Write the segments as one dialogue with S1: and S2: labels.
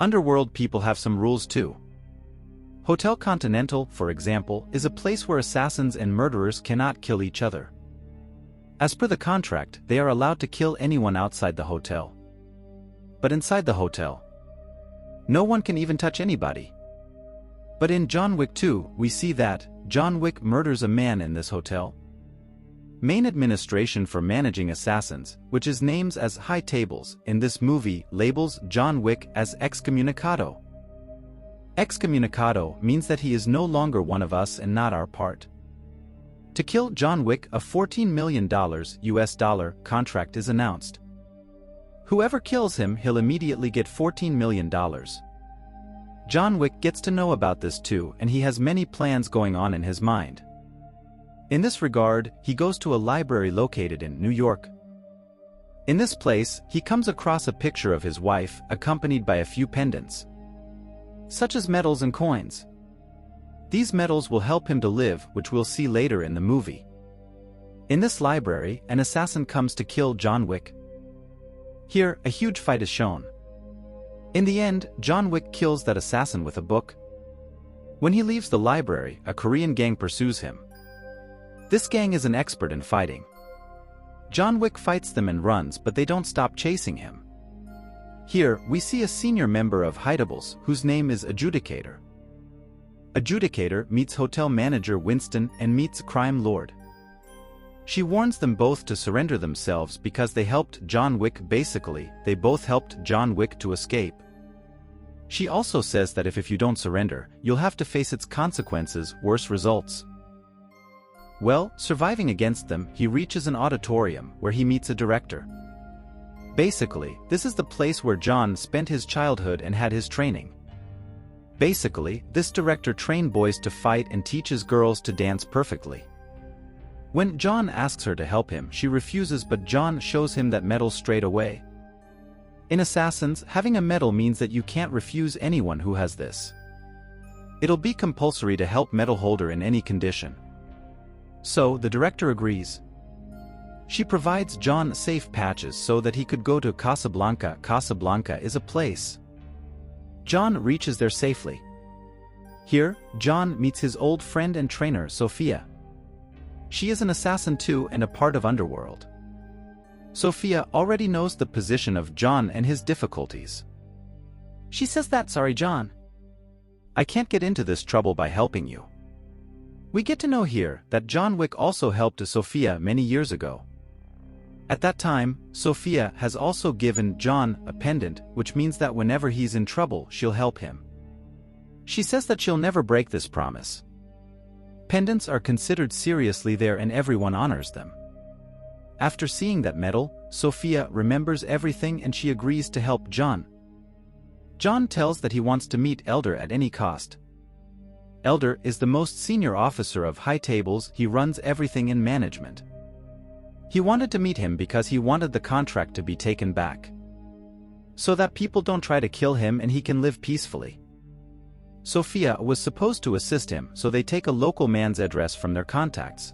S1: Underworld people have some rules too. Hotel Continental, for example, is a place where assassins and murderers cannot kill each other. As per the contract, they are allowed to kill anyone outside the hotel. But inside the hotel, no one can even touch anybody. But in John Wick 2, we see that John Wick murders a man in this hotel. Main administration for managing assassins, which is names as high tables, in this movie labels John Wick as excommunicado. Excommunicado means that he is no longer one of us and not our part. To kill John Wick, a $14 million US dollar contract is announced. Whoever kills him, he'll immediately get $14 million. John Wick gets to know about this too, and he has many plans going on in his mind. In this regard, he goes to a library located in New York. In this place, he comes across a picture of his wife, accompanied by a few pendants, such as medals and coins. These medals will help him to live, which we'll see later in the movie. In this library, an assassin comes to kill John Wick. Here, a huge fight is shown. In the end, John Wick kills that assassin with a book. When he leaves the library, a Korean gang pursues him. This gang is an expert in fighting. John Wick fights them and runs, but they don't stop chasing him. Here, we see a senior member of Hidables, whose name is Adjudicator. Adjudicator meets hotel manager Winston and meets crime lord. She warns them both to surrender themselves because they helped John Wick. Basically, they both helped John Wick to escape. She also says that if you don't surrender, you'll have to face its consequences, worse results. Well, surviving against them, he reaches an auditorium where he meets a director. Basically, this is the place where John spent his childhood and had his training. Basically, this director trained boys to fight and teaches girls to dance perfectly. When John asks her to help him, she refuses, but John shows him that medal straight away. In Assassins, having a medal means that you can't refuse anyone who has this. It'll be compulsory to help medal holder in any condition. So, the director agrees. She provides John safe patches so that he could go to Casablanca. Casablanca is a place. John reaches there safely. Here, John meets his old friend and trainer, Sophia. She is an assassin too and a part of Underworld. Sophia already knows the position of John and his difficulties. She says that, "Sorry, John. I can't get into this trouble by helping you." We get to know here that John Wick also helped Sophia many years ago. At that time, Sophia has also given John a pendant, which means that whenever he's in trouble, she'll help him. She says that she'll never break this promise. Pendants are considered seriously there and everyone honors them. After seeing that medal, Sophia remembers everything and she agrees to help John. John tells that he wants to meet Elder at any cost. Elder is the most senior officer of High Tables. He runs everything in management. He wanted to meet him because he wanted the contract to be taken back, so that people don't try to kill him and he can live peacefully. Sophia was supposed to assist him, so they take a local man's address from their contacts.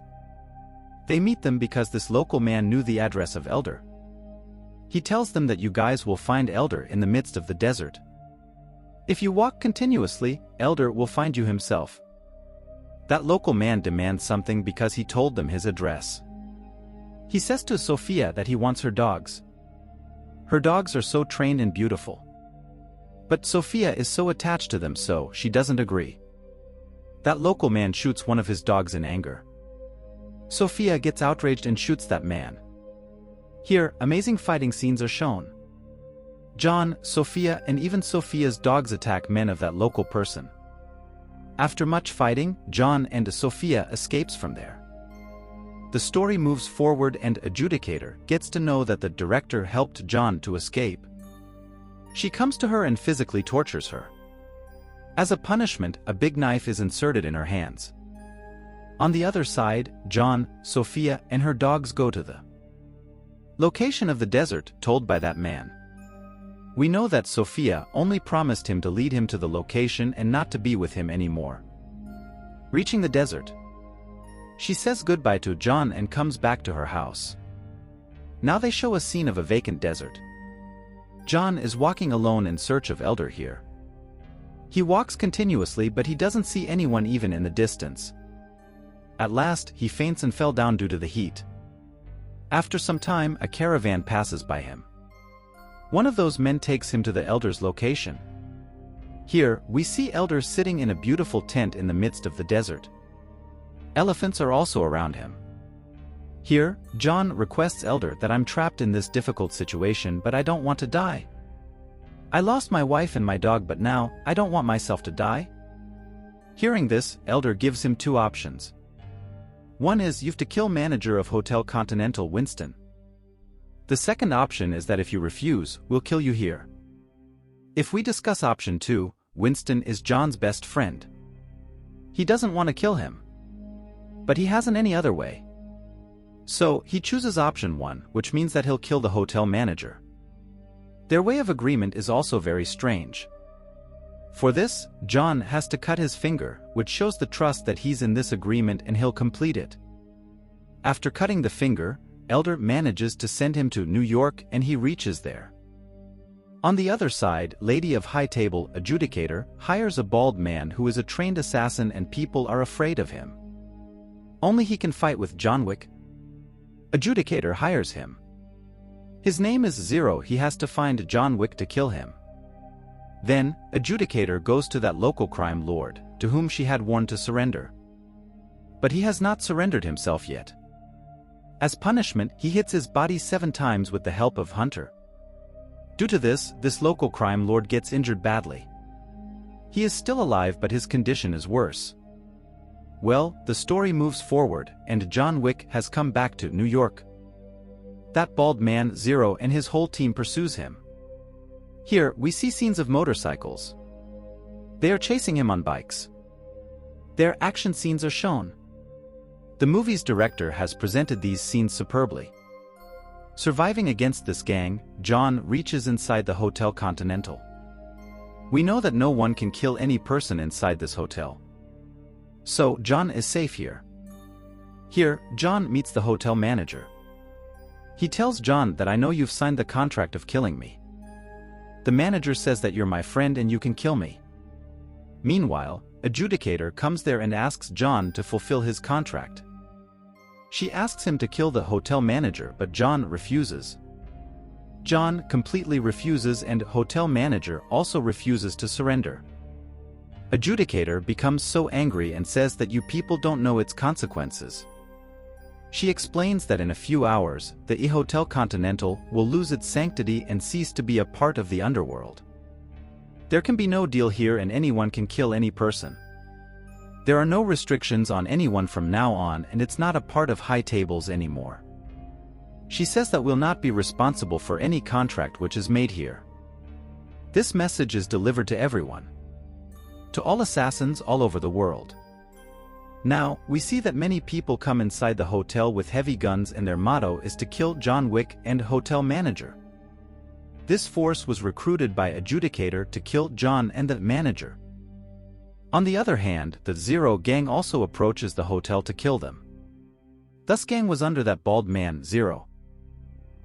S1: They meet them because this local man knew the address of Elder. He tells them that you guys will find Elder in the midst of the desert. If you walk continuously, Elder will find you himself. That local man demands something because he told them his address. He says to Sophia that he wants her dogs. Her dogs are so trained and beautiful. But Sophia is so attached to them, so she doesn't agree. That local man shoots one of his dogs in anger. Sophia gets outraged and shoots that man. Here, amazing fighting scenes are shown. John, Sophia, and even Sophia's dogs attack men of that local person. After much fighting, John and Sophia escapes from there. The story moves forward and Adjudicator gets to know that the director helped John to escape. She comes to her and physically tortures her. As a punishment, a big knife is inserted in her hands. On the other side, John, Sophia, and her dogs go to the location of the desert told by that man. We know that Sophia only promised him to lead him to the location and not to be with him anymore. Reaching the desert, she says goodbye to John and comes back to her house. Now they show a scene of a vacant desert. John is walking alone in search of Elder here. He walks continuously but he doesn't see anyone even in the distance. At last, he faints and fell down due to the heat. After some time, a caravan passes by him. One of those men takes him to the Elder's location. Here, we see Elder sitting in a beautiful tent in the midst of the desert. Elephants are also around him. Here, John requests Elder that I'm trapped in this difficult situation but I don't want to die. I lost my wife and my dog but now, I don't want myself to die. Hearing this, Elder gives him two options. One is you've to kill manager of Hotel Continental Winston. The second option is that if you refuse, we'll kill you here. If we discuss option 2, Winston is John's best friend. He doesn't want to kill him. But he hasn't any other way. So, he chooses option 1, which means that he'll kill the hotel manager. Their way of agreement is also very strange. For this, John has to cut his finger, which shows the trust that he's in this agreement and he'll complete it. After cutting the finger, Elder manages to send him to New York and he reaches there. On the other side, Lady of High Table, Adjudicator, hires a bald man who is a trained assassin and people are afraid of him. Only he can fight with John Wick. Adjudicator hires him. His name is Zero. He has to find John Wick to kill him. Then, Adjudicator goes to that local crime lord, to whom she had warned to surrender. But he has not surrendered himself yet. As punishment, he hits his body 7 times with the help of Hunter. Due to this local crime lord gets injured badly. He is still alive but his condition is worse. Well, the story moves forward, and John Wick has come back to New York. That bald man, Zero, and his whole team pursues him. Here, we see scenes of motorcycles. They are chasing him on bikes. Their action scenes are shown. The movie's director has presented these scenes superbly. Surviving against this gang, John reaches inside the Hotel Continental. We know that no one can kill any person inside this hotel. So, John is safe here. Here, John meets the hotel manager. He tells John that I know you've signed the contract of killing me. The manager says that you're my friend and you can kill me. Meanwhile, Adjudicator comes there and asks John to fulfill his contract. She asks him to kill the hotel manager but John refuses. John completely refuses and hotel manager also refuses to surrender. Adjudicator becomes so angry and says that you people don't know its consequences. She explains that in a few hours, the Hotel Continental will lose its sanctity and cease to be a part of the underworld. There can be no deal here and anyone can kill any person. There are no restrictions on anyone from now on and it's not a part of High Tables anymore. She says that we'll not be responsible for any contract which is made here. This message is delivered to everyone. To all assassins all over the world. Now, we see that many people come inside the hotel with heavy guns and their motto is to kill John Wick and hotel manager. This force was recruited by Adjudicator to kill John and the manager. On the other hand, the Zero gang also approaches the hotel to kill them. Thus gang was under that bald man, Zero.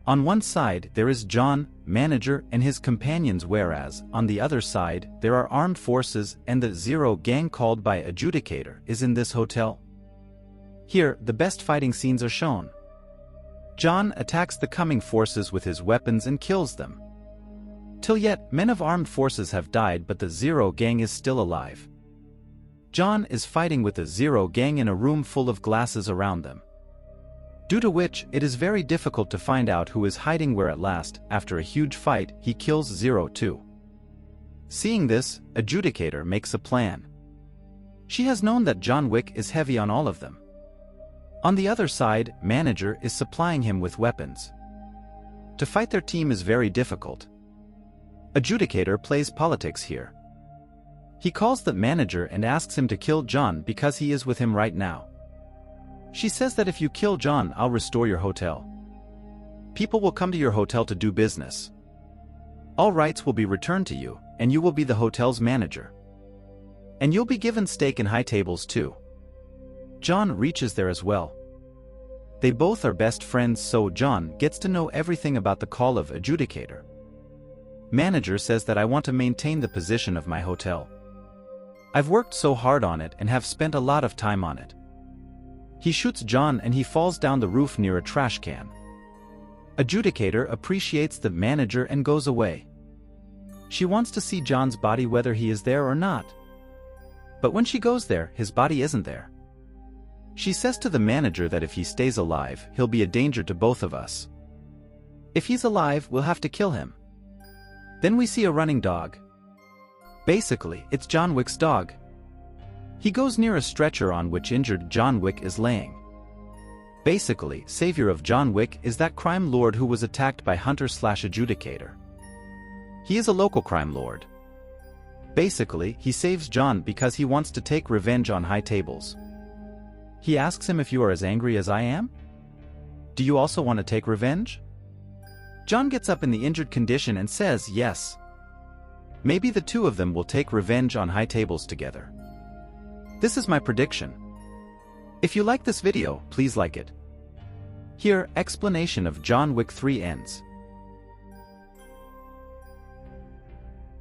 S1: On one side there is John, manager, and his companions, whereas, on the other side, there are armed forces and the Zero gang called by Adjudicator is in this hotel. Here, the best fighting scenes are shown. John attacks the coming forces with his weapons and kills them. Till yet, men of armed forces have died but the Zero gang is still alive. John is fighting with the Zero gang in a room full of glasses around them. Due to which, it is very difficult to find out who is hiding where at last, after a huge fight, he kills Zero too. Seeing this, Adjudicator makes a plan. She has known that John Wick is heavy on all of them. On the other side, Manager is supplying him with weapons. To fight their team is very difficult. Adjudicator plays politics here. He calls the manager and asks him to kill John because he is with him right now. She says that if you kill John, I'll restore your hotel. People will come to your hotel to do business. All rights will be returned to you, and you will be the hotel's manager. And you'll be given stake in High Tables too. John reaches there as well. They both are best friends, so John gets to know everything about the call of Adjudicator. Manager says that I want to maintain the position of my hotel. I've worked so hard on it and have spent a lot of time on it. He shoots John and he falls down the roof near a trash can. Adjudicator appreciates the manager and goes away. She wants to see John's body whether he is there or not. But when she goes there, his body isn't there. She says to the manager that if he stays alive, he'll be a danger to both of us. If he's alive, we'll have to kill him. Then we see a running dog. Basically, it's John Wick's dog. He goes near a stretcher on which injured John Wick is laying. Basically, savior of John Wick is that crime lord who was attacked by Hunter/Adjudicator. He is a local crime lord. Basically, he saves John because he wants to take revenge on high tables. He asks him if you are as angry as I am? Do you also want to take revenge? John gets up in the injured condition and says yes. Maybe the two of them will take revenge on high tables together. This is my prediction. If you like this video, please like it. Here, explanation of John Wick 3 ends.